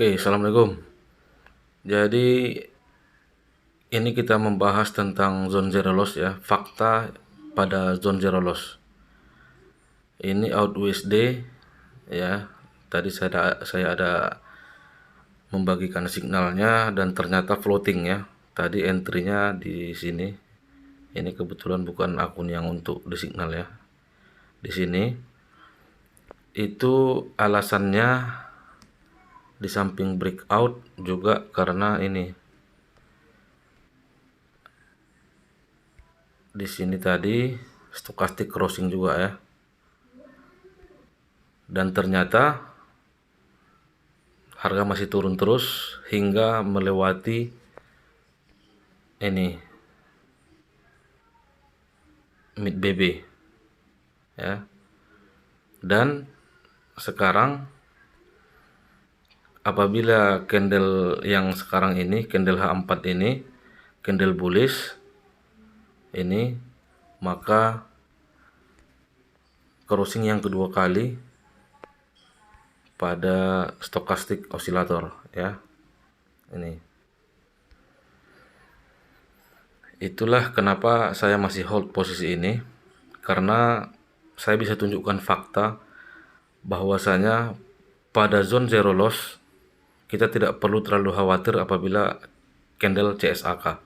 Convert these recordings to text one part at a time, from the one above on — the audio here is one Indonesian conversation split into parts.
Oke, assalamualaikum. Jadi ini kita membahas tentang zone zero loss ya, fakta pada zone zero loss. Ini out USD ya. Tadi saya ada membagikan signalnya dan ternyata floating ya. Tadi entry-nya di sini. Ini kebetulan bukan akun yang untuk di signal ya. Di sini itu alasannya di samping breakout juga karena ini. Di sini tadi stochastic crossing juga ya. Dan ternyata harga masih turun terus hingga melewati ini mid BB ya. Dan sekarang apabila candle yang sekarang ini, candle H4 ini, candle bullish ini, maka crossing yang kedua kali pada stochastic oscillator ya. Ini. Itulah kenapa saya masih hold posisi ini, karena saya bisa tunjukkan fakta bahwasanya pada zone zero loss kita tidak perlu terlalu khawatir apabila candle CSAK,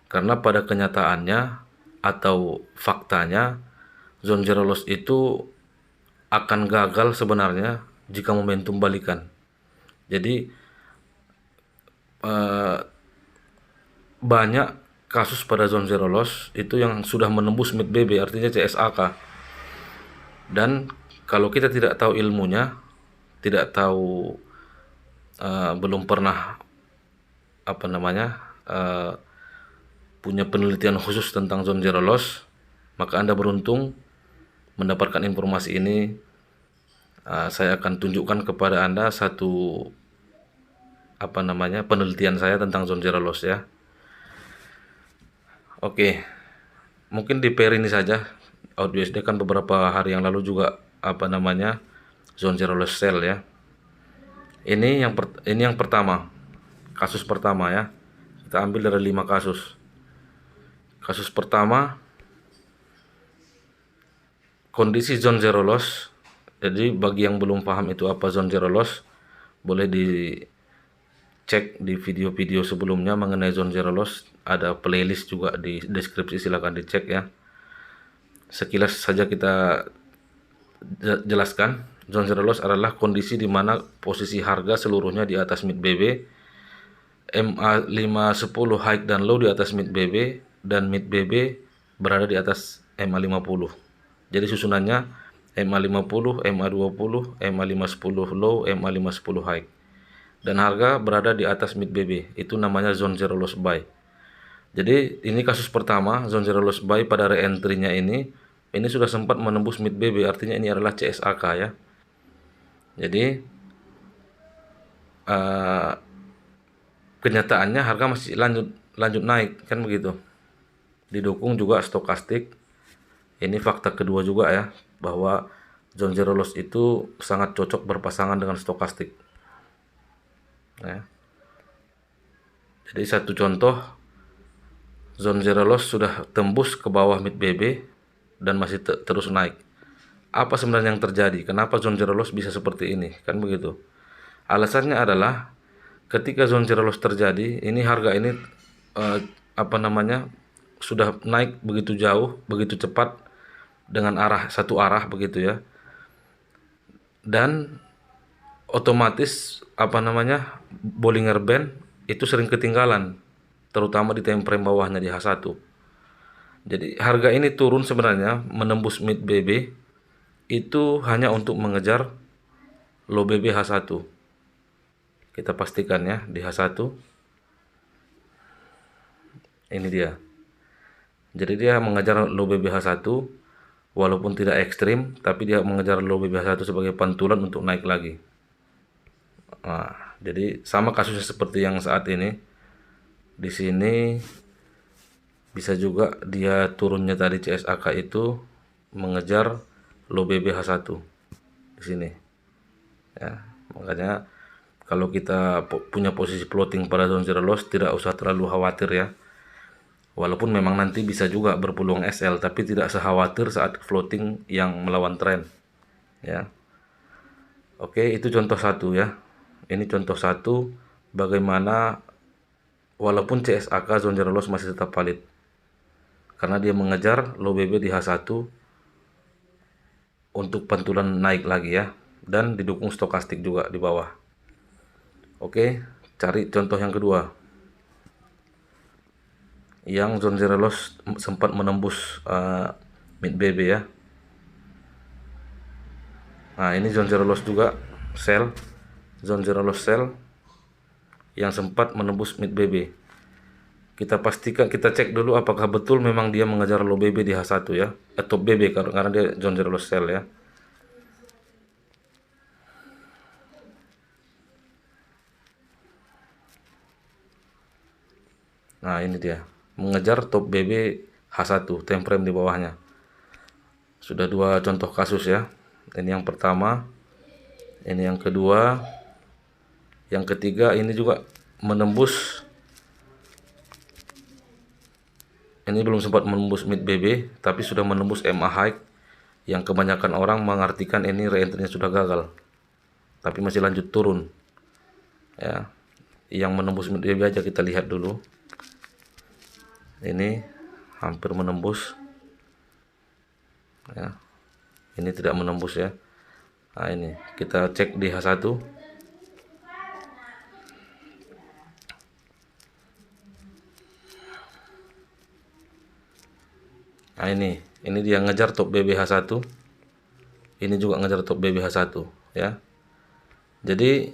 karena pada kenyataannya atau faktanya zone zero loss itu akan gagal sebenarnya jika momentum balikan. Jadi banyak kasus pada zone zero loss itu yang sudah menembus mid BB, artinya CSAK. Dan kalau kita tidak tahu ilmunya, tidak tahu belum pernah punya penelitian khusus tentang zone zero loss, maka Anda beruntung mendapatkan informasi ini. Saya akan tunjukkan kepada Anda satu penelitian saya tentang zone zero loss ya. Oke, mungkin di pair ini saja. Out USD kan beberapa hari yang lalu juga zone zero loss sell ya. Ini yang pertama, kasus pertama ya. Kita ambil dari 5 kasus. Kasus pertama, kondisi zone zero loss. Jadi bagi yang belum paham itu apa zone zero loss, boleh dicek di video-video sebelumnya mengenai zone zero loss. Ada playlist juga di deskripsi, silahkan dicek ya. Sekilas saja kita jelaskan. Zone zero loss adalah kondisi di mana posisi harga seluruhnya di atas mid BB, MA510 high dan low di atas mid BB, dan mid BB berada di atas MA50. Jadi susunannya MA50, MA20, MA510 low, MA510 high. Dan harga berada di atas mid BB. Itu namanya zone zero loss buy. Jadi ini kasus pertama, zone zero loss buy pada re-entry-nya ini sudah sempat menembus mid BB, artinya ini adalah CSAK ya. Jadi kenyataannya harga masih lanjut naik kan begitu. Didukung juga stokastik. Ini fakta kedua juga ya, bahwa zone zero loss itu sangat cocok berpasangan dengan stokastik ya. Jadi satu contoh, zone zero loss sudah tembus ke bawah mid BB dan masih terus naik. Apa sebenarnya yang terjadi? Kenapa zone zero loss bisa seperti ini? Kan begitu. Alasannya adalah ketika zone zero loss terjadi, ini harga ini sudah naik begitu jauh, begitu cepat dengan satu arah begitu ya. Dan otomatis Bollinger Band itu sering ketinggalan, terutama di time frame bawahnya di H1. Jadi harga ini turun sebenarnya menembus mid BB itu hanya untuk mengejar low BB H1. Kita pastikan ya di H1. Ini dia. Jadi dia mengejar low BB H1 walaupun tidak ekstrim, tapi dia mengejar low BB H1 sebagai pantulan untuk naik lagi. Nah, jadi sama kasusnya seperti yang saat ini. Di sini bisa juga dia turunnya tadi CSAK itu mengejar low BB H1 di sini. Ya, makanya Kalau kita punya posisi floating pada zone zero loss, tidak usah terlalu khawatir ya. Walaupun memang nanti bisa juga berpeluang SL, tapi tidak sekhawatir saat floating yang melawan tren ya. Oke, itu contoh satu ya. Ini contoh satu bagaimana walaupun CSAK zone zero loss masih tetap valid, karena dia mengejar low BB di H1 untuk pantulan naik lagi ya, dan didukung stokastik juga di bawah. Oke, cari contoh yang kedua, yang zone zero loss sempat menembus mid BB ya. Nah, ini zone zero loss juga, sell, zone zero loss sell yang sempat menembus mid BB. Kita pastikan, kita cek dulu apakah betul memang dia mengejar low BB di H1 ya, atau BB karena dia zone zero loss sell ya. Nah, ini dia mengejar top BB H1 time frame di bawahnya. Sudah dua contoh kasus ya. Ini yang pertama, ini yang kedua, yang ketiga ini juga menembus. Ini belum sempat menembus mid BB, tapi sudah menembus MA high, yang kebanyakan orang mengartikan ini re-entry-nya sudah gagal, tapi masih lanjut turun ya. Yang menembus mid BB aja kita lihat dulu. Ini hampir menembus ya. Ini tidak menembus ya. Nah, ini kita cek di H1. Nah, ini dia ngejar top BB H1. Ini juga ngejar top BB H1 ya. Jadi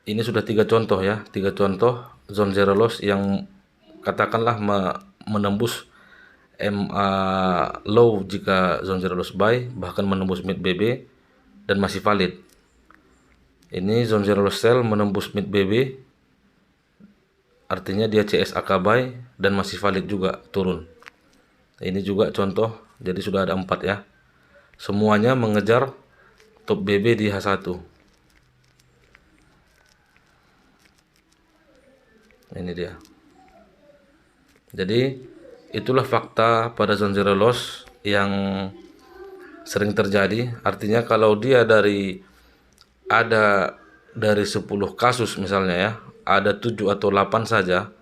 ini sudah tiga contoh ya, tiga contoh zone zero loss yang katakanlah menembus MA low jika zone zero loss buy, bahkan menembus mid BB dan masih valid. Ini zone zero loss sell menembus mid BB, artinya dia CSAK buy dan masih valid juga turun. Ini juga contoh, jadi sudah ada 4 ya. Semuanya mengejar top BB di H1. Ini dia. Jadi itulah fakta pada zone zero loss yang sering terjadi. Artinya kalau dia ada dari 10 kasus misalnya ya, ada 7 atau 8 saja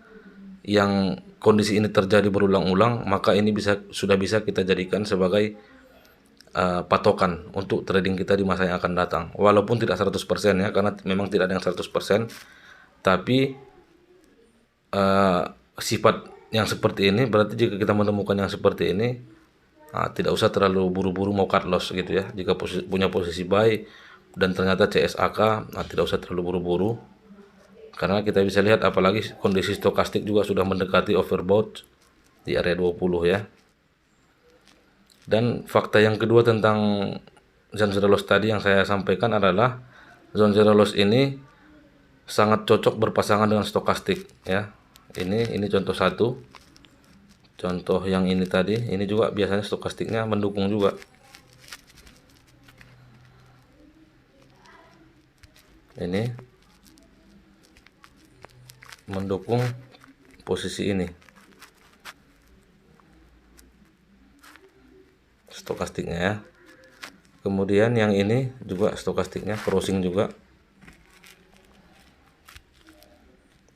yang kondisi ini terjadi berulang-ulang, maka ini sudah bisa kita jadikan sebagai patokan untuk trading kita di masa yang akan datang. Walaupun tidak 100% ya, karena memang tidak ada yang 100%, tapi sifat yang seperti ini berarti jika kita menemukan yang seperti ini, tidak usah terlalu buru-buru mau cut loss gitu ya. Jika punya posisi buy dan ternyata CSAK, tidak usah terlalu buru-buru, karena kita bisa lihat apalagi kondisi stokastik juga sudah mendekati overbought di area 20 ya. Dan fakta yang kedua tentang zone zero loss tadi yang saya sampaikan adalah zone zero loss ini sangat cocok berpasangan dengan stokastik ya. Ini contoh satu. Contoh yang ini tadi, ini juga biasanya stokastiknya mendukung juga. Ini mendukung posisi ini, stokastiknya ya. Kemudian yang ini juga stokastiknya crossing juga.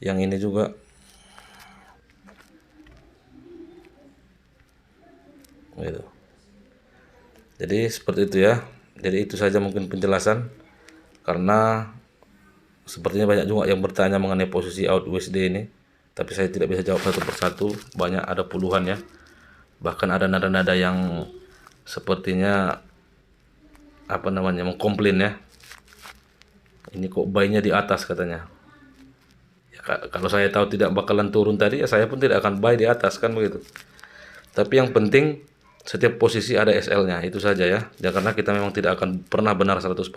Yang ini juga. Gitu. Jadi seperti itu ya. Jadi itu saja mungkin penjelasan, karena sepertinya banyak juga yang bertanya mengenai posisi out USD ini, tapi saya tidak bisa jawab satu persatu, banyak, ada puluhan ya. Bahkan ada nada-nada yang sepertinya mengkomplain ya. Ini kok buy-nya di atas katanya. Ya, kalau saya tahu tidak bakalan turun tadi ya saya pun tidak akan buy di atas kan begitu. Tapi yang penting setiap posisi ada SL-nya, itu saja ya. Ya, karena kita memang tidak akan pernah benar 100%,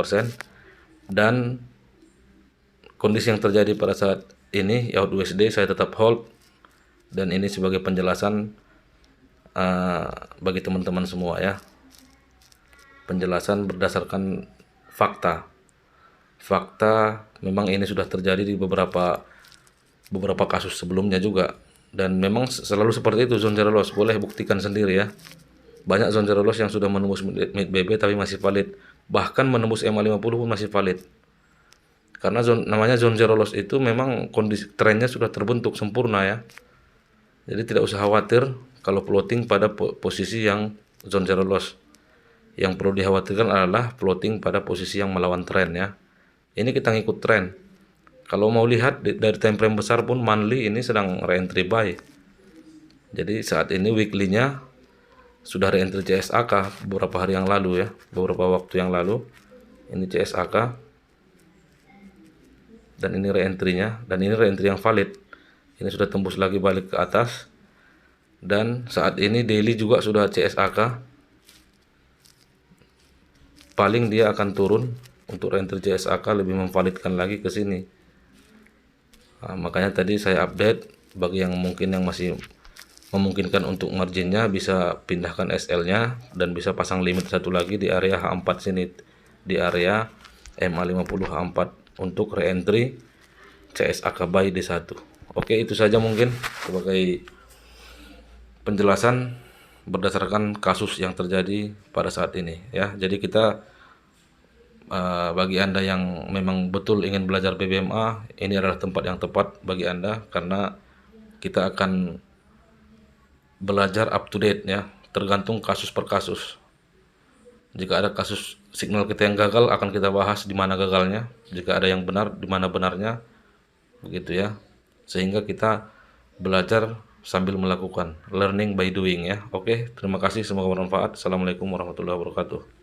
dan kondisi yang terjadi pada saat ini out USD saya tetap hold, dan ini sebagai penjelasan bagi teman-teman semua ya. Penjelasan berdasarkan fakta fakta memang ini sudah terjadi di beberapa kasus sebelumnya juga, dan memang selalu seperti itu zone zero loss. Boleh buktikan sendiri ya. Banyak zone zero loss yang sudah menembus mid BB tapi masih valid, bahkan menembus MA50 pun masih valid. Karena namanya zone zero loss itu memang kondisi trennya sudah terbentuk sempurna ya. Jadi tidak usah khawatir kalau plotting pada posisi yang zone zero loss. Yang perlu dikhawatirkan adalah plotting pada posisi yang melawan tren ya. Ini kita ngikut tren. Kalau mau lihat dari time frame besar pun monthly ini sedang re-entry buy. Jadi saat ini weekly-nya sudah re-entry CSAK beberapa hari yang lalu ya, beberapa waktu yang lalu. Ini CSAK dan ini re-entry-nya, dan ini re-entry yang valid. Ini sudah tembus lagi balik ke atas, dan saat ini daily juga sudah CSAK. Paling dia akan turun untuk re-entry CSAK, lebih memvalidkan lagi ke sini. Nah, makanya tadi saya update bagi yang mungkin yang masih memungkinkan untuk marginnya bisa pindahkan SL-nya dan bisa pasang limit satu lagi di area H4 sini, di area MA50 H4 untuk re-entry CSAK buy D1. Oke, itu saja mungkin sebagai penjelasan berdasarkan kasus yang terjadi pada saat ini ya. Jadi kita bagi Anda yang memang betul ingin belajar BBMA, ini adalah tempat yang tepat bagi Anda, karena kita akan belajar up to date ya, tergantung kasus per kasus. Jika ada kasus signal kita yang gagal, akan kita bahas di mana gagalnya. Jika ada yang benar, di mana benarnya, begitu ya. Sehingga kita belajar sambil melakukan, learning by doing ya. Oke, terima kasih, semoga bermanfaat. Assalamualaikum warahmatullahi wabarakatuh.